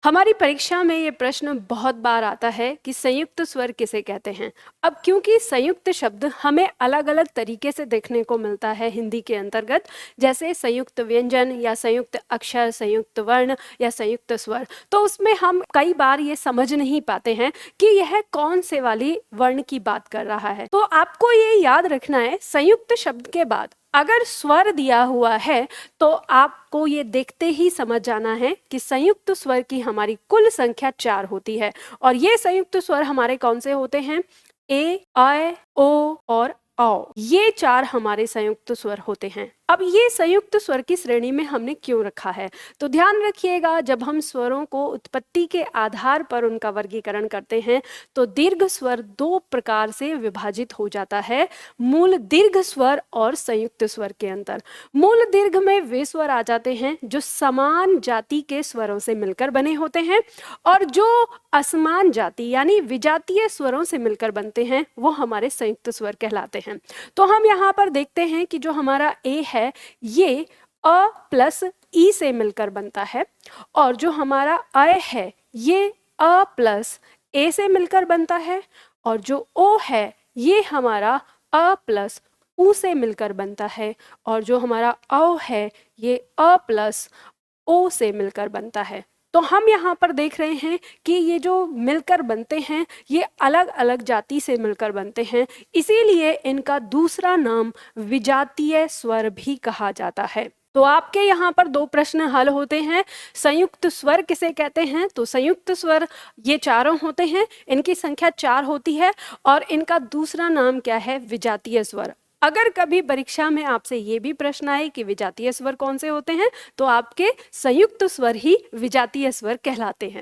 हमारी परीक्षा में ये प्रश्न बहुत बार आता है कि संयुक्त स्वर किसे कहते हैं। अब क्योंकि संयुक्त शब्द हमें अलग अलग तरीके से देखने को मिलता है हिंदी के अंतर्गत, जैसे संयुक्त व्यंजन या संयुक्त अक्षर, संयुक्त वर्ण या संयुक्त स्वर, तो उसमें हम कई बार ये समझ नहीं पाते हैं कि यह कौन से वाली वर्ण की बात कर रहा है। तो आपको ये याद रखना है, संयुक्त शब्द के बाद अगर स्वर दिया हुआ है तो आपको ये देखते ही समझ जाना है कि संयुक्त स्वर की हमारी कुल संख्या 4 होती है। और ये संयुक्त स्वर हमारे कौन से होते हैं? ए, ऐ, ओ और औ। ये 4 हमारे संयुक्त स्वर होते हैं। अब ये संयुक्त स्वर की श्रेणी में हमने क्यों रखा है? तो ध्यान रखिएगा, जब हम स्वरों को उत्पत्ति के आधार पर उनका वर्गीकरण करते हैं तो दीर्घ स्वर 2 प्रकार से विभाजित हो जाता है, मूल दीर्घ स्वर और संयुक्त स्वर के अंतर। मूल दीर्घ में वे स्वर आ जाते हैं जो समान जाति के स्वरों से मिलकर बने होते हैं, और जो असमान जाति यानी विजातीय स्वरों से मिलकर बनते हैं वो हमारे संयुक्त स्वर कहलाते हैं। तो हम यहाँ पर देखते हैं कि जो हमारा ए है ये अ प्लस ई से मिलकर बनता है, और जो हमारा अ है ये अ प्लस ए से मिलकर बनता है, और जो ओ है ये हमारा अ प्लस उ से मिलकर बनता है, और जो हमारा औ है ये अ प्लस ओ से मिलकर बनता है। तो हम यहाँ पर देख रहे हैं कि ये जो मिलकर बनते हैं ये अलग अलग जाति से मिलकर बनते हैं, इसीलिए इनका दूसरा नाम विजातीय स्वर भी कहा जाता है। तो आपके यहाँ पर 2 प्रश्न हल होते हैं। संयुक्त स्वर किसे कहते हैं? तो संयुक्त स्वर ये चारों होते हैं, इनकी संख्या 4 होती है, और इनका दूसरा नाम क्या है? विजातीय स्वर। अगर कभी परीक्षा में आपसे ये भी प्रश्न आए कि विजातीय स्वर कौन से होते हैं, तो आपके संयुक्त स्वर ही विजातीय स्वर कहलाते हैं।